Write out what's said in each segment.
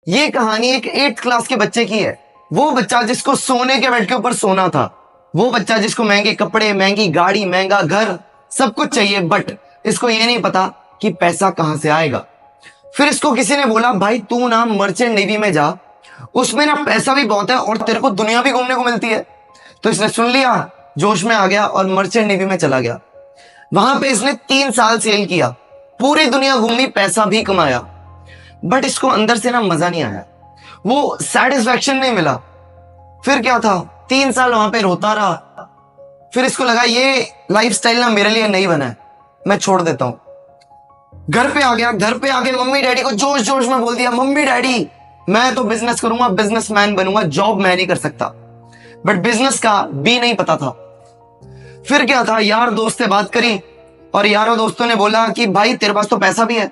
ये कहानी एक 8th क्लास के बच्चे की है। वो बच्चा जिसको सोने के बेड के ऊपर सोना था, वो बच्चा जिसको महंगे कपड़े, महंगी गाड़ी, महंगा घर, सब कुछ चाहिए, बट इसको ये नहीं पता कि पैसा कहां से आएगा। फिर इसको किसी ने बोला, भाई तू ना मर्चेंट नेवी में जा, उसमें ना पैसा भी बहुत है और तेरे को दुनिया भी घूमने को मिलती है। तो इसने सुन लिया, जोश में आ गया और मर्चेंट नेवी में चला गया। वहां पे इसने 3 साल सेल किया, पूरी दुनिया घूमी, पैसा भी कमाया, बट इसको अंदर से ना मजा नहीं आया, वो सेटिस्फैक्शन नहीं मिला। फिर क्या था, 3 साल वहां पे रोता रहा। फिर इसको लगा ये लाइफस्टाइल ना मेरे लिए नहीं बना है, मैं छोड़ देता हूं। घर पे आ गया, घर पे आके मम्मी डैडी को जोश जोश में बोल दिया, मम्मी डैडी मैं तो बिजनेस करूंगा, बिजनेसमैन बनूंगा, जॉब मैं नहीं कर सकता। बट बिजनेस का भी नहीं पता था। फिर क्या था, यार दोस्त से बात करी और यारों दोस्तों ने बोला कि भाई तेरे पास तो पैसा भी है,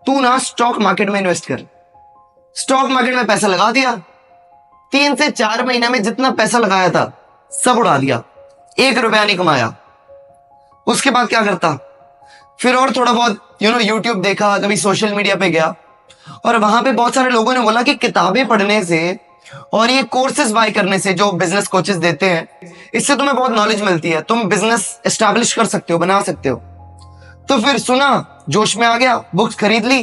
तू ना स्टॉक मार्केट में इन्वेस्ट कर। स्टॉक मार्केट में पैसा लगा दिया। 3 से 4 महीने में जितना पैसा लगाया था सब उड़ा दिया, 1 रुपया नहीं कमाया। उसके बाद क्या करता, फिर और थोड़ा बहुत यूट्यूब देखा, कभी सोशल मीडिया पे गया और वहां पे बहुत सारे लोगों ने बोला कि किताबें पढ़ने से और ये कोर्सेज बाय करने से जो बिजनेस कोचेस देते हैं, इससे तुम्हें बहुत नॉलेज मिलती है, तुम बिजनेस एस्टैब्लिश कर सकते हो, बना सकते हो। तो फिर सुना, जोश में आ गया, बुक्स खरीद ली,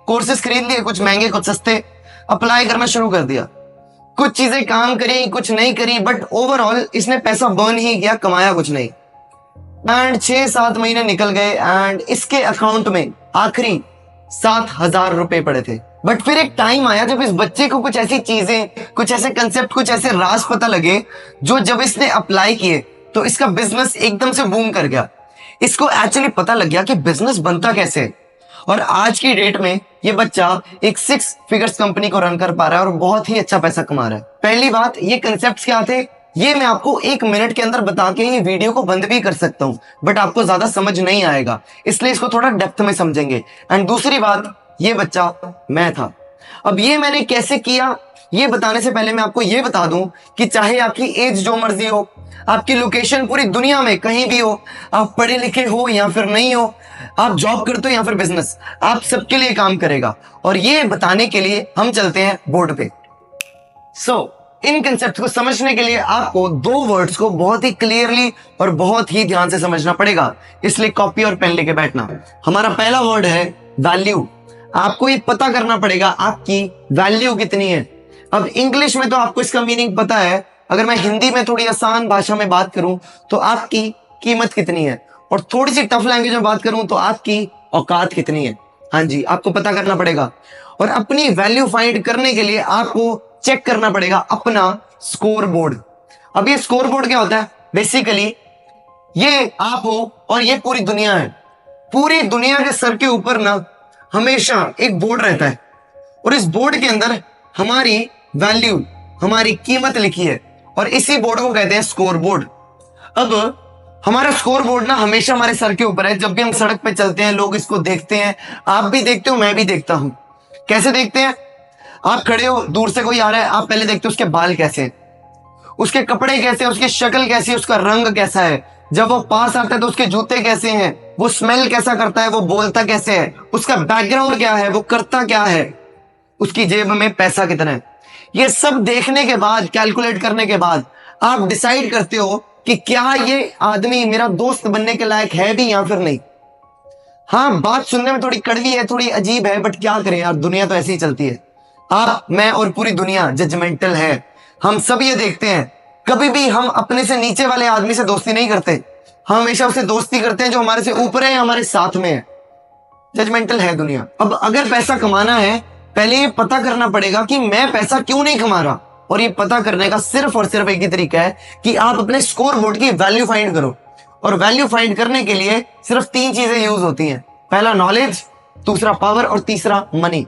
कोर्सेज खरीद लिए, कुछ महंगे कुछ सस्ते, अप्लाई करना शुरू कर दिया। कुछ चीजें काम करी, कुछ नहीं करी, बट ओवरऑल इसने पैसा बर्न ही किया, कमाया कुछ नहीं। एंड 6-7 महीने निकल गए एंड इसके अकाउंट में आखिरी 7,000 रुपए पड़े थे। बट फिर एक टाइम आया जब इस बच्चे को कुछ ऐसी चीजें, कुछ ऐसे कंसेप्ट, कुछ ऐसे राज पता लगे, जो जब इसने अप्लाई किए तो इसका बिजनेस एकदम से बूम कर गया। इसको एक्चुअली पता लग गया कि बिजनेस बनता कैसे है। और आज की डेट में ये बच्चा एक 6 फिगर्स कंपनी को रन कर पा रहा है और बहुत ही अच्छा पैसा कमा रहा है। पहली बात, ये कंसेप्ट्स क्या थे, ये मैं आपको 1 मिनट के अंदर बता के ये वीडियो को बंद भी कर सकता हूं, बट आपको ज्यादा समझ नहीं आएगा, इसलिए इसको थोड़ा डेप्थ में समझेंगे। एंड दूसरी बात, ये बच्चा मैं था। अब ये मैंने कैसे किया, ये बताने से पहले मैं आपको ये बता दूं कि चाहे आपकी एज जो मर्जी हो, आपकी लोकेशन पूरी दुनिया में कहीं भी हो, आप पढ़े लिखे हो या फिर नहीं हो, आप जॉब करते हो या फिर बिजनेस, आप सबके लिए काम करेगा। और ये बताने के लिए हम चलते हैं बोर्ड पे। इन कंसेप्ट को समझने के लिए आपको 2 वर्ड्स को बहुत ही क्लियरली और बहुत ही ध्यान से समझना पड़ेगा, इसलिए कॉपी और पेन लेके बैठना। हमारा पहला वर्ड है वैल्यू। आपको ये पता करना पड़ेगा आपकी वैल्यू कितनी है। अब इंग्लिश में तो आपको इसका मीनिंग पता है, अगर मैं हिंदी में थोड़ी आसान भाषा में बात करूं तो आपकी कीमत कितनी है, और थोड़ी सी टफ लैंग्वेज में बात करूं तो आपकी औकात कितनी है। हाँ जी, आपको पता करना पड़ेगा। और अपनी वैल्यू फाइंड करने के लिए आपको चेक करना पड़ेगा अपना स्कोर बोर्ड। अब ये स्कोर बोर्ड क्या होता है, बेसिकली ये आप हो और ये पूरी दुनिया है। पूरी दुनिया के सर के ऊपर ना हमेशा एक बोर्ड रहता है और इस बोर्ड के अंदर हमारी वैल्यू, हमारी कीमत लिखी है और इसी बोर्ड को कहते हैं स्कोर बोर्ड। अब हमारा स्कोर बोर्ड ना हमेशा हमारे सर के ऊपर है। जब भी हम सड़क पे चलते हैं लोग इसको देखते हैं, आप भी देखते हो, मैं भी देखता हूं। कैसे देखते हैं, आप खड़े हो, दूर से कोई आ रहा है, आप पहले देखते हो उसके बाल कैसे हैं, उसके कपड़े कैसे हैं, उसकी शक्ल कैसी है, उसका रंग कैसा है। जब वो पास आता है तो उसके जूते कैसे हैं, वो स्मेल कैसा करता है, वो बोलता कैसे है, उसका बैकग्राउंड क्या है, वो करता क्या है, उसकी जेब में पैसा कितना है। ये सब देखने के बाद, कैलकुलेट करने के बाद आप डिसाइड करते हो कि क्या ये आदमी मेरा दोस्त बनने के लायक है भी या फिर नहीं। हाँ, बात सुनने में थोड़ी कड़वी है, थोड़ी अजीब है, बट क्या करें यार, दुनिया तो ऐसी ही चलती है। आप, मैं और पूरी दुनिया जजमेंटल है। हम सब ये देखते हैं, कभी भी हम अपने से नीचे वाले आदमी से दोस्ती नहीं करते, हम हमेशा उससे दोस्ती करते हैं जो हमारे से ऊपर है या हमारे साथ में है। जजमेंटल है दुनिया। अब अगर पैसा कमाना है, पहले ये पता करना पड़ेगा कि मैं पैसा क्यों नहीं कमा रहा, और ये पता करने का सिर्फ और सिर्फ एक ही तरीका है कि आप अपने स्कोर बोर्ड की वैल्यू फाइंड करो। और वैल्यू फाइंड करने के लिए सिर्फ 3 चीजें यूज होती हैं, पहला नॉलेज, दूसरा पावर और तीसरा मनी।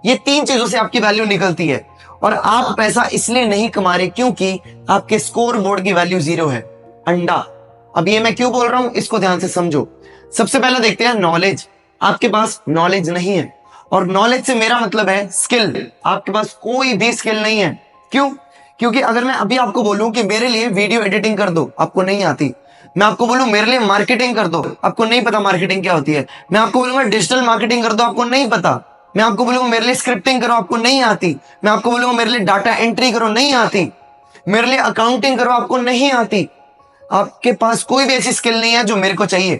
ये 3 चीजों से आपकी वैल्यू निकलती है। और आप पैसा इसलिए नहीं कमा रहे क्योंकि आपके स्कोर बोर्ड की वैल्यू 0 है। अंडा। अब ये मैं क्यों बोल रहा हूं, इसको ध्यान से समझो। सबसे पहले देखते हैं नॉलेज। आपके पास नॉलेज नहीं है, और नॉलेज से मेरा मतलब है स्किल। आपके पास कोई भी स्किल नहीं है। क्यों? क्योंकि अगर मैं अभी आपको बोलूं कि मेरे लिए वीडियो एडिटिंग कर दो, आपको नहीं आती। मैं आपको बोलूं मेरे लिए मार्केटिंग कर दो, आपको नहीं पता मार्केटिंग क्या होती है। मैं आपको बोलूंगा डिजिटल मार्केटिंग कर दो, आपको नहीं पता। मैं आपको बोलूंगा मेरे लिए स्क्रिप्टिंग करो, आपको नहीं आती। मैं आपको बोलूंगा मेरे लिए डाटा एंट्री करो, नहीं आती। मेरे लिए अकाउंटिंग करो, आपको नहीं आती। आपके पास कोई भी ऐसी स्किल नहीं है जो मेरे को चाहिए,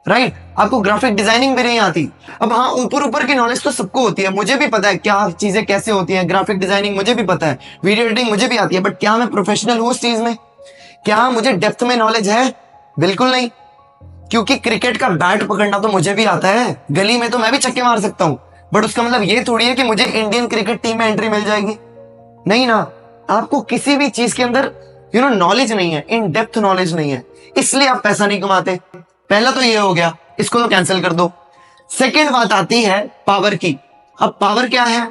राइट? आपको ग्राफिक डिजाइनिंग भी नहीं आती। अब हाँ, ऊपर ऊपर की नॉलेज तो सबको होती है, मुझे भी पता है क्या चीजें कैसे होती हैं, ग्राफिक डिजाइनिंग मुझे भी पता है, वीडियो एडिटिंग मुझे भी आती है, बट क्या मैं प्रोफेशनल हूं उस चीज में? क्या मुझे डेप्थ में नॉलेज है? बिल्कुल नहीं। क्योंकि क्रिकेट का बैट पकड़ना तो मुझे भी आता है, गली में तो मैं भी छक्के मार सकता हूं, बट उसका मतलब ये थोड़ी है कि मुझे इंडियन क्रिकेट टीम में एंट्री मिल जाएगी। नहीं ना। आपको किसी भी चीज के अंदर नॉलेज नहीं है, इन डेप्थ नॉलेज नहीं है, इसलिए आप पैसा नहीं कमाते। पहला तो ये हो गया, इसको तो कैंसिल कर दो। सेकेंड बात आती है पावर की। अब पावर क्या है?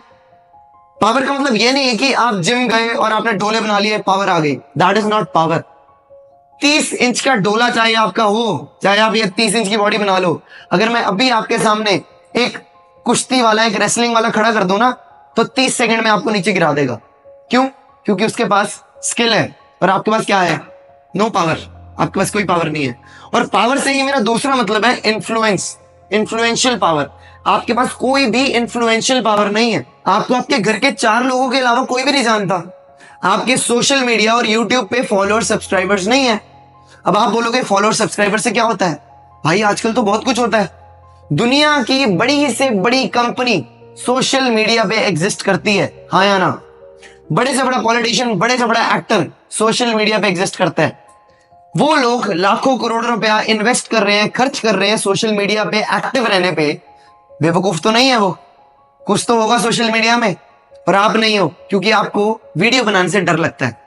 पावर का मतलब ये नहीं है कि आप जिम गए और आपने डोले बना लिए, पावर आ गई। That is not power. 30 inch का डोला चाहे आपका हो, चाहे आप ये 30 इंच की बॉडी बना लो, अगर मैं अभी आपके सामने एक कुश्ती वाला, एक रेसलिंग वाला खड़ा कर दूं ना, तो 30 सेकंड में आपको नीचे गिरा देगा। क्यों? क्योंकि उसके पास स्किल है और आपके पास क्या है? No power. आपके पास कोई पावर नहीं है। और पावर से ही मेरा दूसरा मतलब है इन्फ्लुएंस, इन्फ्लुएंशियल पावर। आपके पास कोई भी इन्फ्लुएंशियल पावर नहीं है। आपको आपके घर के 4 लोगों के अलावा कोई भी नहीं जानता। आपके सोशल मीडिया और यूट्यूब पे फॉलोअर सब्सक्राइबर्स नहीं है। अब आप बोलोगे फॉलोअर सब्सक्राइबर से क्या होता है? भाई आजकल तो बहुत कुछ होता है। दुनिया की बड़ी से बड़ी कंपनी सोशल मीडिया पे एग्जिस्ट करती है, हाँ या ना? बड़े से बड़ा पॉलिटिशियन, बड़े से बड़ा एक्टर सोशल मीडिया पे एग्जिस्ट करता है। वो लोग लाखों करोड़ों रुपया इन्वेस्ट कर रहे हैं, खर्च कर रहे हैं सोशल मीडिया पे एक्टिव रहने पे। बेवकूफ तो नहीं है वो, कुछ तो होगा सोशल मीडिया में, और आप नहीं हो, क्योंकि आपको वीडियो बनाने से डर लगता है।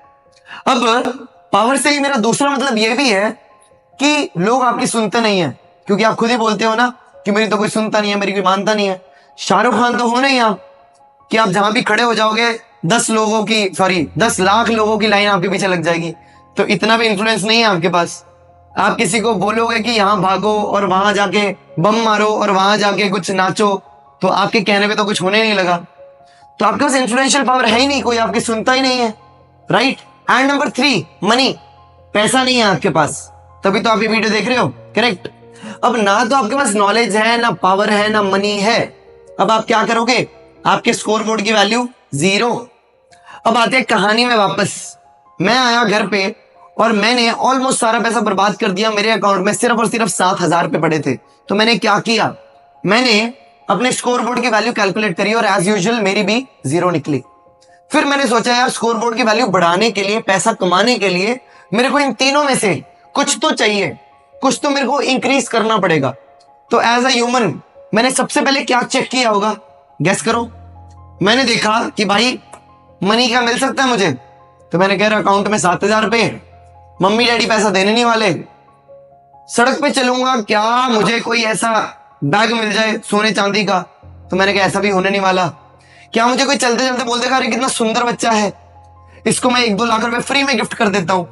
अब पावर से ही मेरा दूसरा मतलब यह भी है कि लोग आपकी सुनते नहीं है, क्योंकि आप खुद ही बोलते हो ना कि मेरी तो कोई सुनता नहीं है, मेरी कोई मानता नहीं है। शाहरुख खान तो हो नहीं आप कि आप जहां भी खड़े हो जाओगे 10 लाख लोगों की लाइन आपके पीछे लग जाएगी। तो इतना भी इन्फ्लुएंस नहीं है आपके पास। आप किसी को बोलोगे कि यहां भागो और वहां जाके बम मारो और वहां जाके कुछ नाचो, तो आपके कहने पे तो कुछ होने नहीं लगा। तो आपके पास इन्फ्लुएंशियल पावर है ही नहीं, कोई आपकी सुनता ही नहीं है, राइट? And number 3, money. पैसा नहीं है आपके पास, तभी तो आप ये वीडियो देख रहे हो, करेक्ट? अब ना तो आपके पास नॉलेज है, ना पावर है, ना मनी है। अब आप क्या करोगे? आपके स्कोर बोर्ड की वैल्यू 0। अब आते हैं कहानी में वापस। मैं आया घर पे और मैंने ऑलमोस्ट सारा पैसा बर्बाद कर दिया। मेरे अकाउंट में सिर्फ और सिर्फ 7,000 रुपए पड़े थे। तो मैंने क्या किया? मैंने अपने स्कोर बोर्ड की वैल्यू कैलकुलेट करी और एज यूजुअल मेरी भी 0 निकली। फिर मैंने सोचा यार स्कोर बोर्ड की वैल्यू बढ़ाने के लिए, पैसा कमाने के लिए मेरे को इन तीनों में से कुछ तो चाहिए, कुछ तो मेरे को इंक्रीज करना पड़ेगा। तो एज अ ह्यूमन मैंने सबसे पहले क्या चेक किया होगा? गेस करो। मैंने देखा कि भाई मनी क्या मिल सकता है मुझे। तो मैंने कह रहा अकाउंट में 7,000 रुपए, मम्मी डैडी पैसा देने नहीं वाले, सड़क पे चलूंगा क्या मुझे कोई ऐसा बैग मिल जाए सोने चांदी का। तो मैंने कहा ऐसा भी होने नहीं वाला। क्या मुझे कोई चलते चलते बोल देगा अरे कितना सुंदर बच्चा है, इसको मैं 1-2 लाख रुपए फ्री में गिफ्ट कर देता हूं।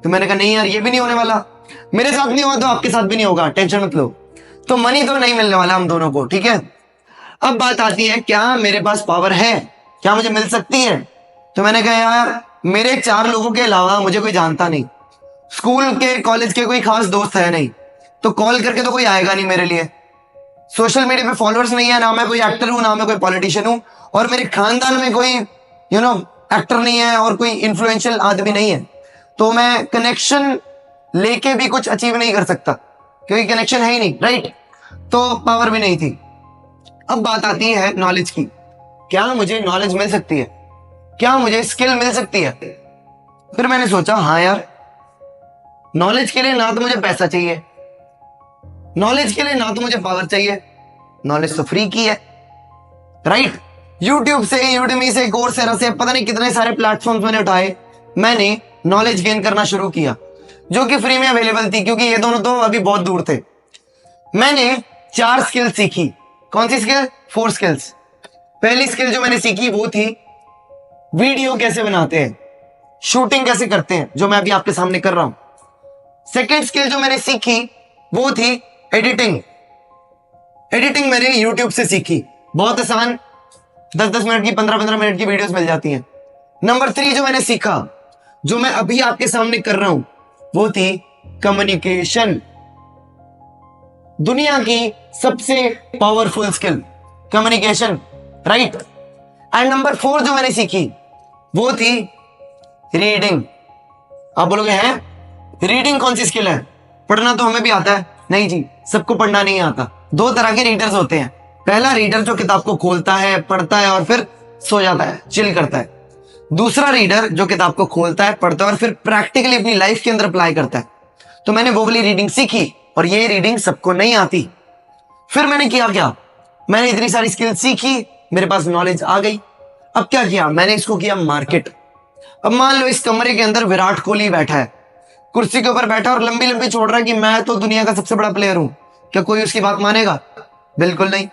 तो मैंने कहा नहीं यार ये भी नहीं होने वाला। मेरे साथ नहीं हुआ तो आपके साथ भी नहीं होगा, टेंशन मत लो। तो मनी तो नहीं मिलने वाला हम दोनों को, ठीक है? अब बात आती है क्या मेरे पास पावर है, क्या मुझे मिल सकती है? तो मैंने कहा यार मेरे 4 लोगों के अलावा मुझे कोई जानता नहीं, स्कूल के कॉलेज के कोई खास दोस्त है नहीं, तो कॉल करके तो कोई आएगा नहीं मेरे लिए। सोशल मीडिया पे फॉलोअर्स नहीं है, ना मैं कोई एक्टर हूं, ना मैं कोई पॉलिटिशियन हूं, और मेरे खानदान में कोई एक्टर नहीं है और कोई इन्फ्लुएंशियल आदमी नहीं है। तो मैं कनेक्शन लेके भी कुछ अचीव नहीं कर सकता, क्योंकि कनेक्शन है ही नहीं, राइट? तो पावर भी नहीं थी। अब बात आती है नॉलेज की। क्या मुझे नॉलेज मिल सकती है? क्या मुझे स्किल मिल सकती है? फिर मैंने सोचा हाँ यार, नॉलेज के लिए ना तो मुझे पैसा चाहिए, नॉलेज के लिए ना तो मुझे पावर चाहिए, नॉलेज तो फ्री की है, राइट? यूट्यूब से, यूडेमी से, कोर्सेरा से, पता नहीं कितने सारे प्लेटफॉर्म्स मैंने उठाए, मैंने नॉलेज गेन करना शुरू किया जो कि फ्री में अवेलेबल थी, क्योंकि ये दोनों तो अभी बहुत दूर थे। मैंने 4 स्किल सीखी। कौन सी स्किल? 4 स्किल्स। पहली स्किल जो मैंने सीखी वो थी वीडियो कैसे बनाते हैं, शूटिंग कैसे करते हैं, जो मैं अभी आपके सामने कर रहा हूं। सेकेंड स्किल जो मैंने सीखी वो थी एडिटिंग। एडिटिंग मैंने यूट्यूब से सीखी, बहुत आसान, 10-10 मिनट की, 15-15 मिनट की वीडियोस मिल जाती हैं। नंबर 3 जो मैंने सीखा, जो मैं अभी आपके सामने कर रहा हूं, वो थी कम्युनिकेशन। दुनिया की सबसे powerful skill communication. Right. And number 4 जो मैंने सीखी वो थी रीडिंग। आप बोलोगे हैं रीडिंग कौन सी स्किल है, पढ़ना तो हमें भी आता है। नहीं जी, सबको पढ़ना नहीं आता। 2 तरह के रीडर्स होते हैं। पहला रीडर जो किताब को खोलता है, पढ़ता है और फिर सो जाता है, चिल करता है। दूसरा रीडर जो किताब को खोलता है, पढ़ता है और फिर प्रैक्टिकली अपनी लाइफ के अंदर अप्लाई करता है। तो मैंने वो वाली रीडिंग सीखी और ये रीडिंग सबको नहीं आती। फिर मैंने किया क्या, मैंने इतनी सारी स्किल सीखी, मेरे पास नॉलेज आ गई। अब क्या किया, मैंने इसको किया मार्केट। अब मान लो इस कमरे के अंदर विराट कोहली बैठा है, कुर्सी के ऊपर बैठा और लंबी लंबी छोड़ रहा है कि मैं तो दुनिया का सबसे बड़ा प्लेयर हूं। क्या कोई उसकी बात मानेगा? बिल्कुल नहीं।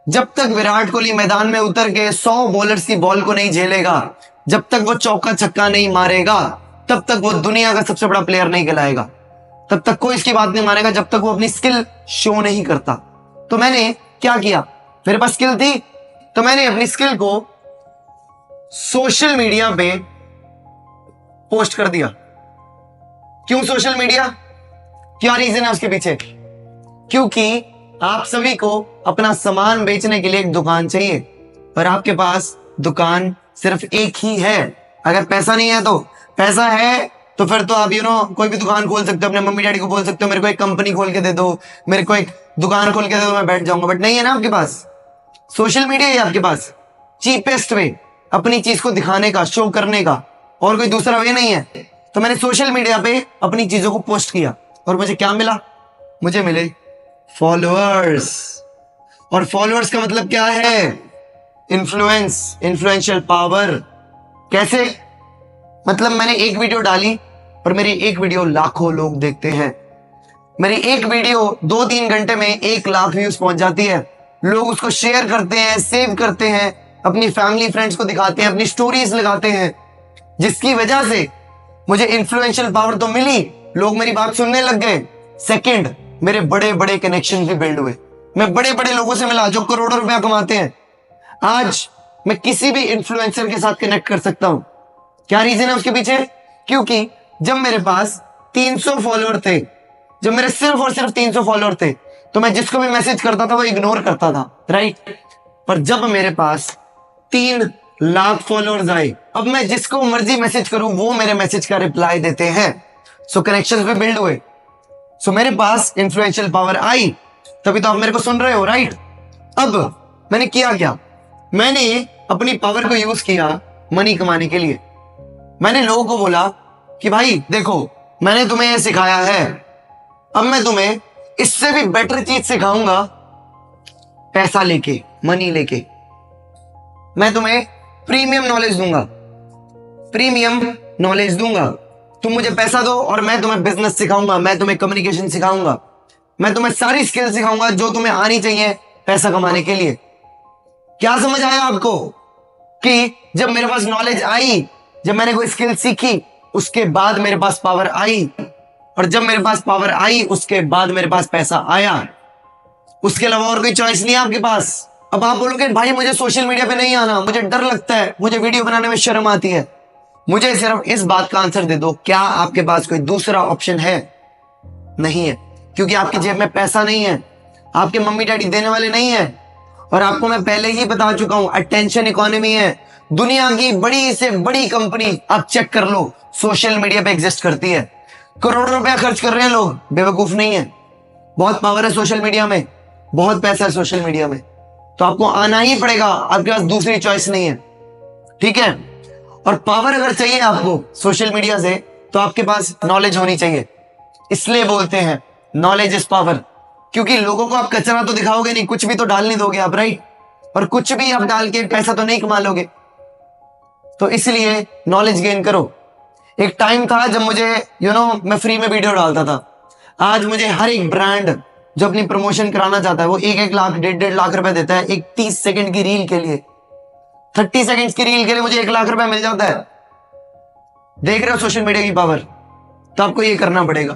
जब तक विराट कोहली मैदान में उतर के 100 बॉलर्स की बॉल को नहीं झेलेगा, जब तक वो चौका छक्का नहीं मारेगा, तब तक वो दुनिया का सबसे बड़ा प्लेयर नहीं कहलाएगा। तब तक कोई इसकी बात नहीं मानेगा जब तक वो अपनी स्किल शो नहीं करता। तो मैंने क्या किया, मेरे पास स्किल थी तो मैंने अपनी स्किल को सोशल मीडिया पे पोस्ट कर दिया। क्यों सोशल मीडिया, क्या रीजन है उसके पीछे? क्योंकि आप सभी को अपना सामान बेचने के लिए एक दुकान चाहिए और आपके पास दुकान सिर्फ एक ही है। अगर पैसा नहीं है तो, पैसा है तो फिर तो आप कोई भी दुकान खोल सकते हो, अपने मम्मी डैडी को बोल सकते हो मेरे को एक कंपनी खोल के दे दो, मेरे को एक दुकान खोल के दे दो, मैं बैठ जाऊंगा। बट नहीं है ना आपके पास, सोशल मीडिया ही आपके पास चीपेस्ट वे अपनी चीज को दिखाने का, शो करने का, और कोई दूसरा वे नहीं है। तो मैंने सोशल मीडिया पे अपनी चीजों को पोस्ट किया और मुझे क्या मिला, मुझे मिले फॉलोअर्स। और फॉलोअर्स का मतलब क्या है, इन्फ्लुएंस, इन्फ्लुएंशियल पावर। कैसे? मतलब मैंने एक वीडियो डाली और मेरी एक वीडियो लाखों लोग देखते हैं। मेरी एक वीडियो 2-3 घंटे में 1 लाख व्यूज पहुंच जाती है। लोग उसको शेयर करते हैं, सेव करते हैं, अपनी फैमिली फ्रेंड्स को दिखाते हैं, अपनी स्टोरीज लगाते हैं, जिसकी वजह से मुझे इन्फ्लुएंशियल पावर तो मिली, लोग मेरी बात सुनने लग गए। सेकंड, मेरे बड़े बड़े कनेक्शन भी बिल्ड हुए। मैं बड़े बड़े लोगों से मिला जो करोड़ों रुपया कमाते हैं। आज मैं किसी भी इन्फ्लुएंसर के साथ कनेक्ट कर सकता हूं। क्या रीजन है उसके पीछे? क्योंकि जब मेरे पास 300 फॉलोअर थे, जब मेरे सिर्फ और सिर्फ 300 फॉलोअर थे, तो मैं जिसको भी मैसेज करता था वो इग्नोर करता था, राइट। पर जब मेरे पास 3 लाख फॉलोअर्स आए, अब मैं जिसको मर्जी मैसेज करूं वो मेरे मैसेज का रिप्लाई देते हैं। सो कनेक्शंस भी बिल्ड हुए। सो मेरे पास इन्फ्लुएंशियल पावर आई, तभी तो आप मेरे को सुन रहे हो, राइट। अब मैंने किया क्या, मैंने अपनी पावर को यूज किया मनी कमाने के लिए। मैंने लोगों को बोला कि भाई देखो, मैंने तुम्हें यह सिखाया है, अब मैं तुम्हें इससे भी बेटर चीज सिखाऊंगा। पैसा लेके, मनी लेके मैं तुम्हें प्रीमियम नॉलेज दूंगा, प्रीमियम नॉलेज दूंगा। तुम मुझे पैसा दो और मैं तुम्हें बिजनेस सिखाऊंगा, मैं तुम्हें कम्युनिकेशन सिखाऊंगा, मैं तुम्हें सारी स्किल सिखाऊंगा जो तुम्हें आनी चाहिए पैसा कमाने के लिए। क्या समझ आया आपको कि जब मेरे पास नॉलेज आई, जब मैंने कोई स्किल सीखी, उसके बाद मेरे पास पावर आई, और जब मेरे पास पावर आई उसके बाद मेरे पास पैसा आया। उसके अलावा और कोई चॉइस नहीं है आपके पास। अब आप बोलोगे भाई मुझे सोशल मीडिया पे नहीं आना, मुझे डर लगता है, मुझे वीडियो बनाने में शर्म आती है। मुझे सिर्फ इस बात का आंसर दे दो, क्या आपके पास कोई दूसरा ऑप्शन है? नहीं है, क्योंकि आपकी जेब में पैसा नहीं है, आपके मम्मी डैडी देने वाले नहीं है। और आपको मैं पहले ही बता चुका हूं, अटेंशन इकोनॉमी है। दुनिया की बड़ी से बड़ी कंपनी आप चेक कर लो, सोशल मीडिया पे एग्जिस्ट करती है। करोड़ों रुपया खर्च कर रहे हैं लोग, बेवकूफ नहीं है। बहुत पावर है सोशल मीडिया में, बहुत पैसा है सोशल मीडिया में, तो आपको आना ही पड़ेगा, आपके पास दूसरी चॉइस नहीं है, ठीक है। और पावर अगर चाहिए आपको सोशल मीडिया से, तो आपके पास नॉलेज होनी चाहिए। इसलिए बोलते हैं नॉलेज इज पावर, क्योंकि लोगों को आप कचरा तो दिखाओगे नहीं, कुछ भी तो डाल नहीं दोगे आप, राइट। और कुछ भी आप डाल के पैसा तो नहीं कमा लोगे, तो इसलिए नॉलेज गेन करो। एक टाइम था जब मुझे मैं फ्री में वीडियो डालता था। आज मुझे हर एक ब्रांड जो अपनी प्रमोशन कराना चाहता है वो 1-1 लाख 1.5 लाख रुपए देता है एक 30 सेकंड की रील के लिए। 30 सेकंड की रील के लिए मुझे 1 लाख रुपए मिल जाता है। देख रहे हो सोशल मीडिया की पावर? तो आपको ये करना पड़ेगा।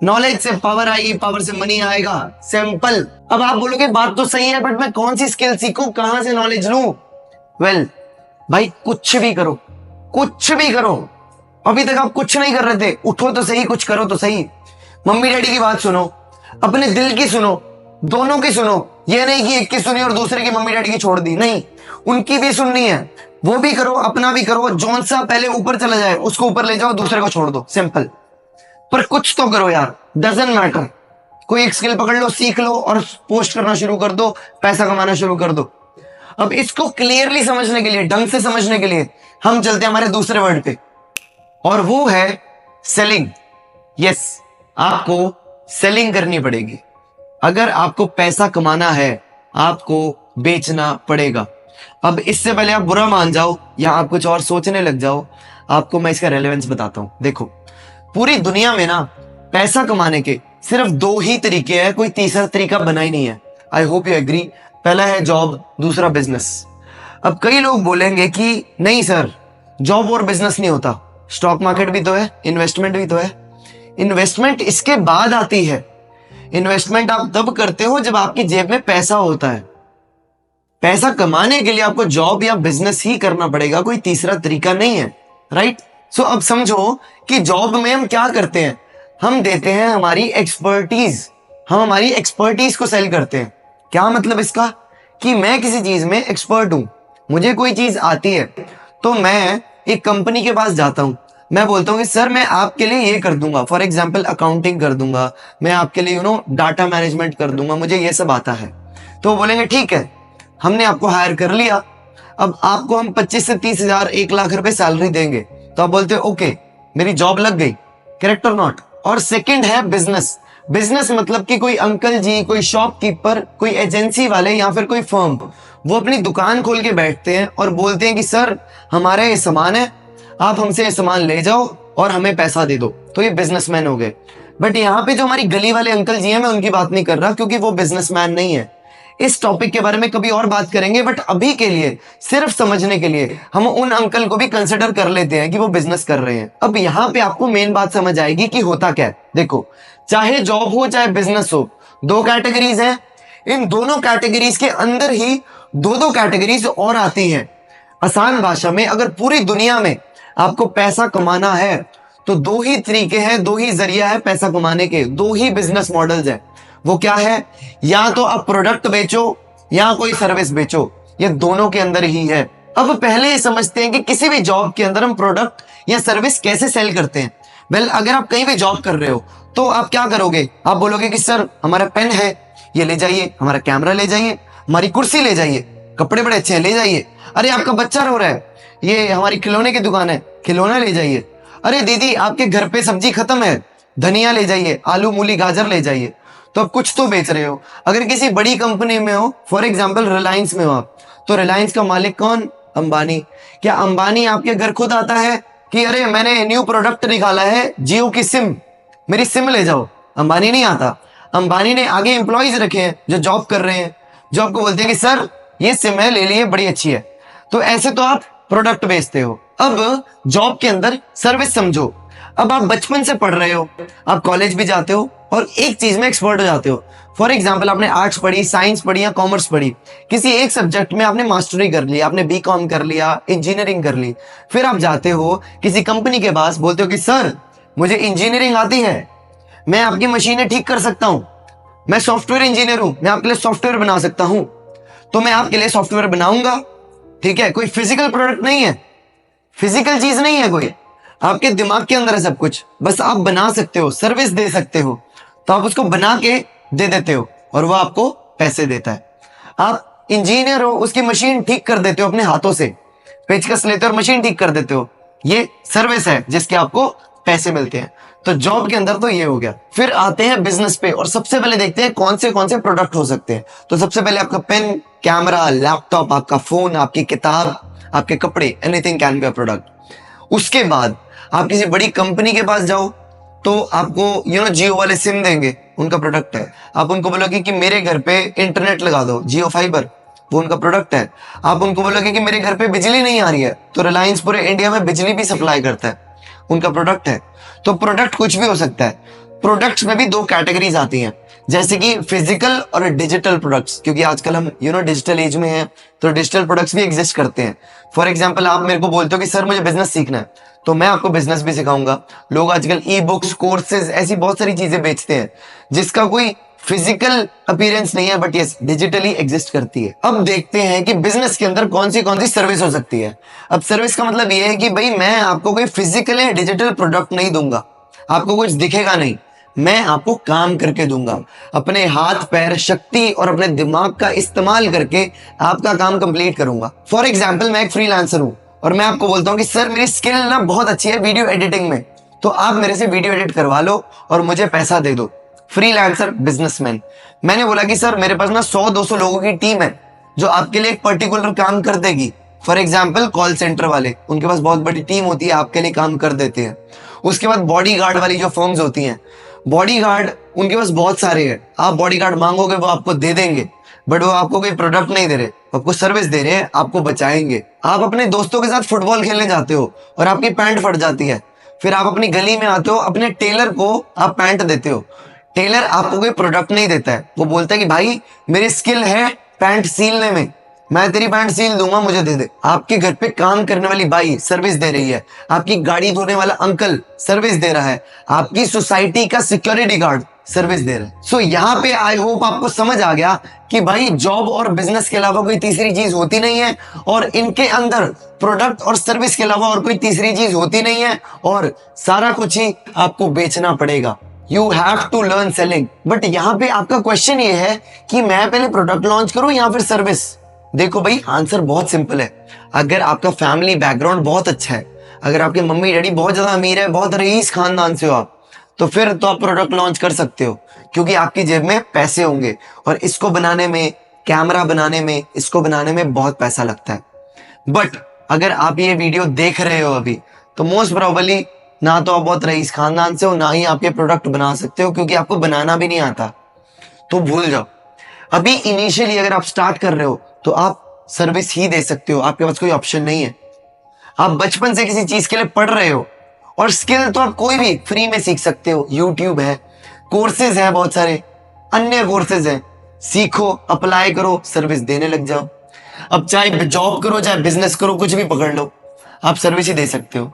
नॉलेज से पावर आएगी, पावर से मनी आएगा, सिंपल। अब आप बोलोगे बात तो सही है, बट मैं कौन सी स्किल सीखूं, कहां से नॉलेज लूं? वेल भाई, कुछ भी करो, कुछ भी करो। अभी तक आप कुछ नहीं कर रहे थे, उठो तो सही, कुछ करो तो सही। मम्मी डैडी की बात सुनो, अपने दिल की सुनो, दोनों की सुनो, ये नहीं कि एक की सुनी और दूसरे की मम्मी डैडी की छोड़ दी, नहीं, उनकी भी सुननी है, वो भी करो, अपना भी करो, जौन सा पहले ऊपर चला जाए उसको ऊपर ले जाओ, दूसरे को छोड़ दो, सिंपल। पर कुछ तो करो यार, डजंट मैटर। कोई एक स्किल पकड़ लो, सीख लो और पोस्ट करना शुरू कर दो, पैसा कमाना शुरू कर दो। अब इसको क्लियरली समझने के लिए, ढंग से समझने के लिए हम चलते हैं हमारे दूसरे वर्ड पे, और वो है सेलिंग। यस, आपको सेलिंग करनी पड़ेगी। अगर आपको पैसा कमाना है, आपको बेचना पड़ेगा। अब इससे पहले आप बुरा मान जाओ या आप कुछ और सोचने लग जाओ, आपको मैं इसका रेलेवेंस बताता हूं। देखो, पूरी दुनिया में ना पैसा कमाने के सिर्फ दो ही तरीके हैं, कोई तीसरा तरीका बना ही नहीं है। I hope you agree. पहला है जॉब, दूसरा बिजनेस। अब कई लोग बोलेंगे कि नहीं सर, जॉब और बिजनेस नहीं होता, स्टॉक मार्केट भी तो है, इन्वेस्टमेंट भी तो है। इन्वेस्टमेंट इसके बाद आती है। इन्वेस्टमेंट आप तब करते हो जब आपकी जेब में पैसा होता है। पैसा कमाने के लिए आपको जॉब या बिजनेस ही करना पड़ेगा, कोई तीसरा तरीका नहीं है, राइट। सो अब समझो कि जॉब में हम क्या करते हैं, हम देते हैं हमारी एक्सपर्टीज, हम हमारी एक्सपर्टीज को सेल करते हैं। क्या मतलब इसका, कि मैं किसी चीज में एक्सपर्ट हूं, मुझे कोई चीज आती है, तो मैं एक कंपनी के पास जाता हूं, मैं बोलता हूं कि सर मैं आपके लिए ये कर दूंगा, फॉर एग्जाम्पल अकाउंटिंग कर दूंगा, मैं आपके लिए डाटा मैनेजमेंट कर दूंगा, मुझे ये सब आता है। तो बोलेंगे ठीक है, हमने आपको हायर कर लिया, अब आपको हम 25 से 30 हजार, 1 लाख रुपए सैलरी देंगे। तो आप बोलते हो ओके, मेरी जॉब लग गई, करेक्ट और नॉट। और सेकंड है बिजनेस। बिजनेस मतलब कि कोई अंकल जी, कोई शॉपकीपर, कोई एजेंसी वाले या फिर कोई फर्म, वो अपनी दुकान खोल के बैठते हैं और बोलते हैं कि सर हमारा ये सामान है, आप हमसे ये सामान ले जाओ और हमें पैसा दे दो। तो ये बिजनेसमैन हो गए। बट यहाँ पे जो हमारी गली वाले अंकल जी हैं, मैं उनकी बात नहीं कर रहा, क्योंकि वो बिजनेसमैन नहीं है। इस टॉपिक के बारे में कभी और बात करेंगे, बट अभी के लिए सिर्फ समझने के लिए हम उन अंकल को भी कंसिडर कर लेते हैं कि वो बिजनेस कर रहे हैं। अब यहाँ पे आपको मेन बात समझ आएगी कि होता क्या है। देखो, चाहे जॉब हो चाहे बिजनेस हो, दो कैटेगरीज हैं, इन दोनों कैटेगरीज के अंदर ही दो दो कैटेगरीज और आती हैं। आसान भाषा में, अगर पूरी दुनिया में आपको पैसा कमाना है तो दो ही तरीके हैं, दो ही जरिया है पैसा कमाने के, दो ही बिजनेस मॉडल्स हैं। वो क्या है, या तो आप प्रोडक्ट बेचो या कोई सर्विस बेचो, ये दोनों के अंदर ही है। अब पहले ये समझते हैं कि किसी भी जॉब के अंदर हम प्रोडक्ट या सर्विस कैसे सेल करते हैं। वेल, अगर आप कहीं भी जॉब कर रहे हो तो आप क्या करोगे, आप बोलोगे कि सर हमारा पेन है, ये ले जाइए, हमारा कैमरा ले जाइए, हमारी कुर्सी ले जाइए, कपड़े बड़े अच्छे हैं ले जाइए, अरे आपका बच्चा रो रहा है, ये हमारी खिलौने की दुकान है, खिलौना ले जाइए, अरे दीदी आपके घर पे सब्जी खत्म है, धनिया ले जाइए, आलू मूली गाजर ले जाइए। तो आप कुछ तो बेच रहे हो। अगर किसी बड़ी कंपनी में हो, फॉर एग्जांपल रिलायंस में हो आप, तो रिलायंस का मालिक कौन, अंबानी। क्या अंबानी आपके घर खुद आता है कि अरे मैंने न्यू प्रोडक्ट निकाला है जियो की सिम, मेरी सिम ले जाओ? अंबानी नहीं आता। अंबानी ने आगे एम्प्लॉयज रखे हैं जो जॉब कर रहे हैं, जो आपको बोलते हैं कि सर ये सिम है, ले लिए, बड़ी अच्छी है। तो ऐसे तो आप प्रोडक्ट बेचते हो। अब जॉब के अंदर सर्विस समझो। अब आप बचपन से पढ़ रहे हो, आप कॉलेज भी जाते हो और एक चीज में एक्सपर्ट हो जाते हो। फॉर एग्जाम्पल आपने आर्ट्स पढ़ी, साइंस पढ़ी या कॉमर्स पढ़ी, किसी एक सब्जेक्ट में आपने मास्टरी कर ली, आपने बीकॉम कर लिया, इंजीनियरिंग कर ली। फिर आप जाते हो किसी कंपनी के पास, बोलते हो कि सर मुझे इंजीनियरिंग आती है, मैं आपकी मशीनें ठीक कर सकता हूं, मैं सॉफ्टवेयर इंजीनियर हूं, मैं आपके लिए सॉफ्टवेयर बना सकता हूं। तो मैं आपके लिए सॉफ्टवेयर बनाऊंगा, ठीक है, कोई फिजिकल प्रोडक्ट नहीं है, फिजिकल चीज नहीं है कोई, आपके दिमाग के अंदर है सब कुछ, बस आप बना सकते हो, सर्विस दे सकते हो। तो आप उसको बना के दे देते हो और वो आपको पैसे देता है। आप इंजीनियर हो, उसकी मशीन ठीक कर देते हो अपने हाथों से, पेचकस लेते हो और मशीन ठीक कर देते हो, ये सर्विस है जिसके आपको पैसे मिलते हैं। तो जॉब के अंदर तो ये हो गया। फिर आते हैं बिजनेस पे और सबसे पहले देखते हैं कौन से प्रोडक्ट हो सकते हैं। तो सबसे पहले आपका पेन, कैमरा, लैपटॉप, आपका फोन, आपकी किताब, आपके कपड़े, anything can be a product. उसके बाद आप किसी बड़ी कंपनी के पास जाओ तो आपको जियो वाले सिम देंगे, उनका प्रोडक्ट है। आप उनको बोलोगे कि मेरे घर पे इंटरनेट लगा दो, जियो फाइबर, वो उनका प्रोडक्ट है। आप उनको बोलोगे कि मेरे घर पे बिजली नहीं आ रही है, तो रिलायंस पूरे इंडिया में बिजली भी सप्लाई करता है, उनका प्रोडक्ट है। तो प्रोडक्ट कुछ भी हो सकता है। प्रोडक्ट्स में भी दो कैटेगरीज आती हैं, जैसे कि फिजिकल और डिजिटल प्रोडक्ट्स, क्योंकि आजकल हम डिजिटल एज में हैं, तो डिजिटल प्रोडक्ट्स भी एग्जिस्ट करते हैं। फॉर एग्जांपल आप मेरे को बोलते हो कि सर मुझे बिजनेस सीखना है, तो मैं आपको बिजनेस भी सिखाऊंगा। लोग आजकल ई बुक्स, कोर्सेज, ऐसी बहुत सारी चीजें बेचते हैं जिसका कोई फिजिकल अपीयरेंस नहीं है, बट यस डिजिटली एग्जिस्ट करती है। अब देखते हैं कि बिजनेस के अंदर कौन सी सर्विस हो सकती है। अब सर्विस का मतलब ये है कि भाई मैं आपको कोई फिजिकल या डिजिटल प्रोडक्ट नहीं दूंगा, आपको कुछ दिखेगा नहीं, मैं आपको काम करके दूंगा। अपने हाथ पैर शक्ति और अपने दिमाग का इस्तेमाल करके आपका काम कंप्लीट करूंगा। फॉर एग्जाम्पल मैं एक फ्रीलांसर हूं और मैं आपको बोलता हूं कि सर मेरी स्किल ना बहुत अच्छी है वीडियो एडिटिंग में, तो आप मेरे से वीडियो एडिट करवा लो और मुझे पैसा दे दो। फ्रीलांसर बिजनेसमैन, मैंने बोला कि सर मेरे पास ना 100-200 लोगों की टीम है जो आपके लिए एक पर्टिकुलर काम कर देगी। फॉर एग्जाम्पल कॉल सेंटर वाले, उनके पास बहुत बड़ी टीम होती है, आपके लिए काम कर देते हैं। उसके बाद बॉडी गार्ड वाली जो फर्म्स होती हैं, बॉडी गार्ड उनके पास बहुत सारे हैं, आप बॉडी गार्ड मांगोगे वो आपको दे देंगे, बट वो आपको कोई प्रोडक्ट नहीं दे रहे, आपको सर्विस दे रहे हैं, आपको बचाएंगे। आप अपने दोस्तों के साथ फुटबॉल खेलने जाते हो और आपकी पैंट फट जाती है, फिर आप अपनी गली में आते हो, अपने टेलर को आप पैंट देते हो, टेलर आपको कोई प्रोडक्ट नहीं देता है, वो बोलता है कि भाई मेरी स्किल है पैंट सीलने में, मैं तेरी पैंट सील दूंगा, मुझे दे दे। आपके घर पे काम करने वाली बाई सर्विस दे रही है, आपकी गाड़ी धोने वाला अंकल सर्विस दे रहा है, आपकी सोसाइटी का सिक्योरिटी गार्ड सर्विस दे रहा है। सो यहाँ पे आई होप आपको समझ आ गया कि भाई जॉब और बिजनेस के अलावा कोई तीसरी चीज होती नहीं है, और इनके अंदर प्रोडक्ट और सर्विस के अलावा और कोई तीसरी चीज होती नहीं है, और सारा कुछ ही आपको बेचना पड़ेगा। You have to learn selling. But यहाँ पे आपका क्वेश्चन ये है कि मैं पहले प्रोडक्ट लॉन्च करूं या फिर सर्विस? देखो भाई आंसर बहुत सिंपल है। अगर आपका फैमिली बैकग्राउंड बहुत अच्छा है, अगर आपके मम्मी डैडी बहुत ज्यादा अमीर है, बहुत रईस खानदान से हो आप, तो फिर तो आप प्रोडक्ट लॉन्च कर सकते हो, क्योंकि आपकी जेब में पैसे होंगे, और इसको बनाने में, कैमरा बनाने में, इसको बनाने में बहुत पैसा लगता है। बट अगर आप ये वीडियो देख रहे हो अभी, तो मोस्ट प्रोबेबली ना तो आप बहुत रईस खानदान से हो, ना ही आप ये प्रोडक्ट बना सकते हो, क्योंकि आपको बनाना भी नहीं आता, तो भूल जाओ। अभी इनिशियली अगर आप स्टार्ट कर रहे हो तो आप सर्विस ही दे सकते हो, आपके पास कोई ऑप्शन नहीं है। आप बचपन से किसी चीज के लिए पढ़ रहे हो, और स्किल तो आप कोई भी फ्री में सीख सकते हो, यूट्यूब है, कोर्सेज है, बहुत सारे अन्य कोर्सेज हैं, सीखो, अप्लाई करो, सर्विस देने लग जाओ। अब चाहे जॉब करो चाहे बिजनेस करो, कुछ भी पकड़ लो, आप सर्विस ही दे सकते हो।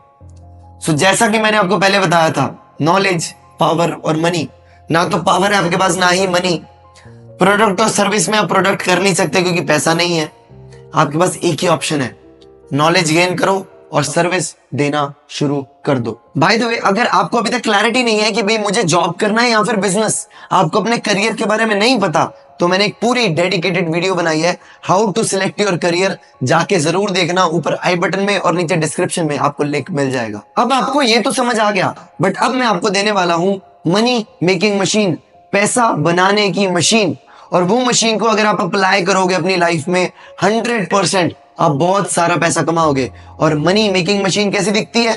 सो जैसा कि मैंने आपको पहले बताया था, नॉलेज, पावर और मनी। ना तो पावर है आपके पास, ना ही मनी। प्रोडक्ट और सर्विस में आप प्रोडक्ट कर नहीं सकते क्योंकि पैसा नहीं है। आपके पास एक ही ऑप्शन है, नॉलेज गेन करो और सर्विस देना शुरू कर दो। बाय द वे, अगर आपको अभी तक क्लैरिटी नहीं है कि भाई मुझे जॉब करना है या फिर बिजनेस, आपको अपने करियर के बारे में नहीं पता, तो मैंने एक पूरी डेडिकेटेड वीडियो बनाई है, how to select your career, जाके जरूर देखना, ऊपर आई बटन में और नीचे डिस्क्रिप्शन में आपको लिंक मिल जाएगा। अब आपको ये तो समझ आ गया, बट अब मैं आपको देने वाला हूं मनी मेकिंग मशीन, पैसा बनाने की मशीन। और वो मशीन को अगर आप अप्लाई करोगे अपनी लाइफ में, 100% आप बहुत सारा पैसा कमाओगे। और मनी मेकिंग मशीन कैसी दिखती है?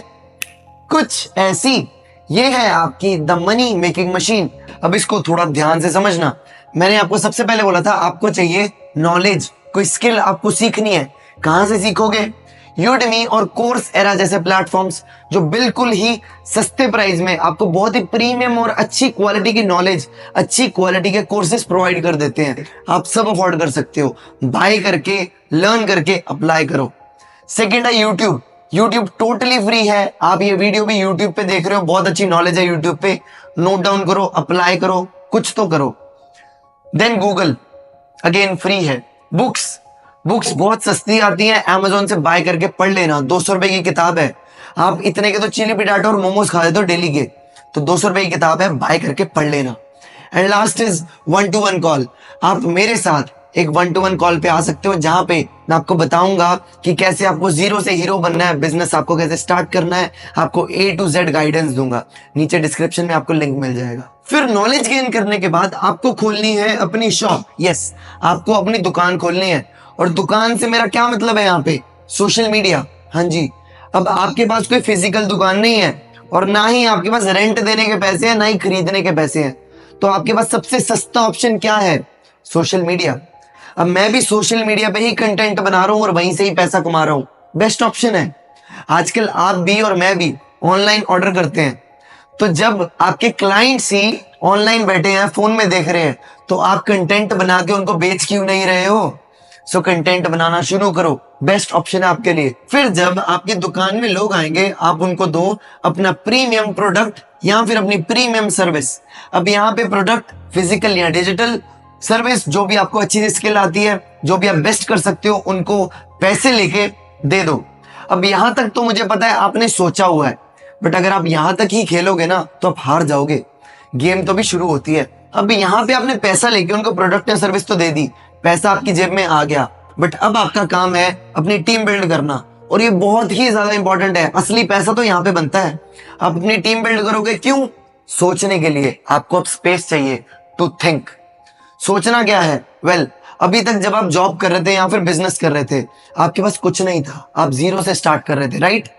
कुछ ऐसी। ये है आपकी द मनी मेकिंग मशीन। अब इसको थोड़ा ध्यान से समझना। मैंने आपको सबसे पहले बोला था आपको चाहिए नॉलेज, कोई स्किल आपको सीखनी है। कहां से सीखोगे? यूडेमी और कोर्स एरा जैसे प्लेटफॉर्म्स, जो बिल्कुल ही सस्ते प्राइस में आपको बहुत ही प्रीमियम और अच्छी क्वालिटी की नॉलेज, अच्छी क्वालिटी के कोर्सेज प्रोवाइड कर देते हैं। आप सब अफोर्ड कर सकते हो, बाय करके, लर्न करके अप्लाई करो। सेकेंड है यूट्यूब। यूट्यूब टोटली फ्री है, आप ये वीडियो भी यूट्यूब पे देख रहे हो, बहुत अच्छी नॉलेज है यूट्यूब पे, नोट डाउन करो, अप्लाई करो, कुछ तो करो। देन गूगल, अगेन फ्री है। बुक्स बहुत सस्ती आती है, अमेजोन से बाय करके पढ़ लेना, 200 रुपए की किताब है। आप इतने के तो चिली पिटाटो और मोमोज खा लेते हो डेली के, तो 200 रुपए की किताब है, बाय करके पढ़ लेना। And last is 1-to-1 call. आप मेरे साथ एक 1-to-1 कॉल पे आ सकते हो, जहां पे मैं आपको बताऊंगा कि कैसे आपको जीरो से हीरो बनना है, बिजनेस आपको कैसे स्टार्ट करना है, आपको A to Z गाइडेंस दूंगा। नीचे डिस्क्रिप्शन में आपको लिंक मिल जाएगा। फिर नॉलेज गेन करने के बाद आपको खोलनी है अपनी शॉप। यस, आपको अपनी दुकान खोलनी है। और दुकान से मेरा क्या मतलब है यहाँ पे? Social media. हाँ जी, अब आपके पास कोई फिजिकल दुकान नहीं है, और ना ही आपके पास रेंट देने के पैसे हैं, ना ही खरीदने के पैसे हैं, तो आपके पास सबसे सस्ता ऑप्शन क्या है? Social media. अब मैं भी सोशल मीडिया पे ही कंटेंट बना रहा हूँ और वहीं से ही पैसा कमा रहा हूँ, बेस्ट ऑप्शन है। आजकल आप भी और मैं भी ऑनलाइन ऑर्डर करते हैं, तो जब आपके क्लाइंट्स ही ऑनलाइन बैठे हैं, फोन में देख रहे हैं, तो आप कंटेंट बना के उनको बेच क्यों नहीं रहे हो? सो कंटेंट बनाना शुरू करो, बेस्ट ऑप्शन है आपके लिए। फिर जब आपकी दुकान में लोग आएंगे, आप उनको दो अपना प्रीमियम प्रोडक्ट या फिर अपनी प्रीमियम सर्विस। अब यहाँ पे प्रोडक्ट फिजिकल या डिजिटल, सर्विस जो भी आपको अच्छी स्किल आती है, जो भी आप बेस्ट कर सकते हो, उनको पैसे लेके दे दो। अब यहां तक तो मुझे पता है आपने सोचा हुआ है, बट अगर आप यहां तक ही खेलोगे ना तो आप हार जाओगे। गेम तो भी शुरू होती है। अब यहाँ पे आपने पैसा लेके उनको प्रोडक्ट या सर्विस तो दे दी, पैसा आपकी जेब में आ गया, बट अब आपका काम है अपनी टीम बिल्ड करना, और ये बहुत ही ज्यादा इंपॉर्टेंट है। असली पैसा तो यहाँ पे बनता है। आप अपनी टीम बिल्ड करोगे, क्यों? सोचने के लिए। आपको अब स्पेस चाहिए टू थिंक। सोचना क्या है? वेल, अभी तक जब आप जॉब कर रहे थे या फिर बिजनेस कर रहे थे, आपके पास कुछ नहीं था, आप जीरो से स्टार्ट कर रहे थे, राइट?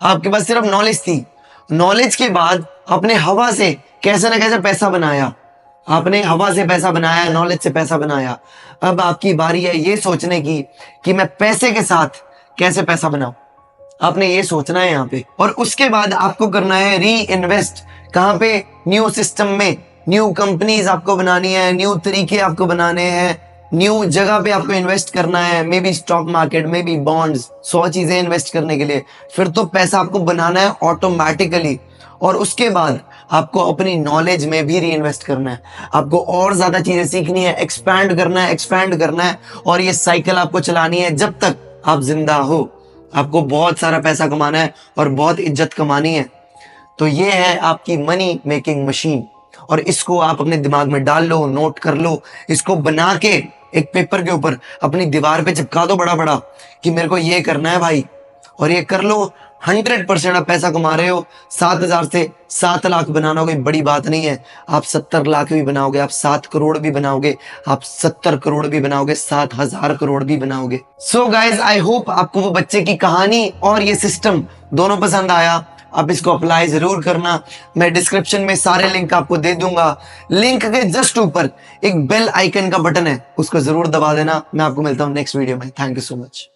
आपके पास सिर्फ नॉलेज थी। नॉलेज के बाद आपने हवा से कैसे ना कैसे पैसा बनाया। आपने हवा से पैसा बनाया, नॉलेज से पैसा बनाया। अब आपकी बारी है ये सोचने की कि मैं पैसे के साथ कैसे पैसा बनाऊं। आपने ये सोचना है यहाँ पे, और उसके बाद आपको करना है री इन्वेस्ट। कहाँ पे? न्यू सिस्टम में। न्यू कंपनीज आपको बनानी है, न्यू तरीके आपको बनाने हैं, न्यू जगह पे आपको इन्वेस्ट करना है। May be stock market, may be bonds, 100 चीजें इन्वेस्ट करने के लिए। फिर तो पैसा आपको बनाना है ऑटोमेटिकली, और उसके बाद आपको अपनी नॉलेज में भी री इन्वेस्ट करना है। आपको और ज्यादा चीजें सीखनी है, एक्सपैंड करना है, एक्सपैंड करना है, और ये साइकिल आपको चलानी है जब तक आप जिंदा हो। आपको बहुत सारा पैसा कमाना है और बहुत इज्जत कमानी है। तो ये है आपकी मनी मेकिंग मशीन, और इसको आप अपने दिमाग में डाल लो, नोट कर लो। इसको बना के एक पेपर के ऊपर अपनी दीवार पे चिपका दो बड़ा बड़ा कि मेरे को ये करना है भाई, और ये कर लो। 100% आप पैसा कमा रहे हो। 7,000 से 7 लाख बनाना कोई बड़ी बात नहीं है। आप 70 लाख भी बनाओगे, आप 7 करोड़ भी बनाओगे, आप 70 करोड़ भी बनाओगे, 7,000 करोड़ भी बनाओगे। सो गाइज, आई होप आपको वो बच्चे की कहानी और ये सिस्टम दोनों पसंद आया। आप इसको अप्लाई जरूर करना। मैं डिस्क्रिप्शन में सारे लिंक आपको दे दूंगा। लिंक के जस्ट ऊपर एक बेल आइकन का बटन है, उसको जरूर दबा देना। मैं आपको मिलता हूं नेक्स्ट वीडियो में। Thank you so much.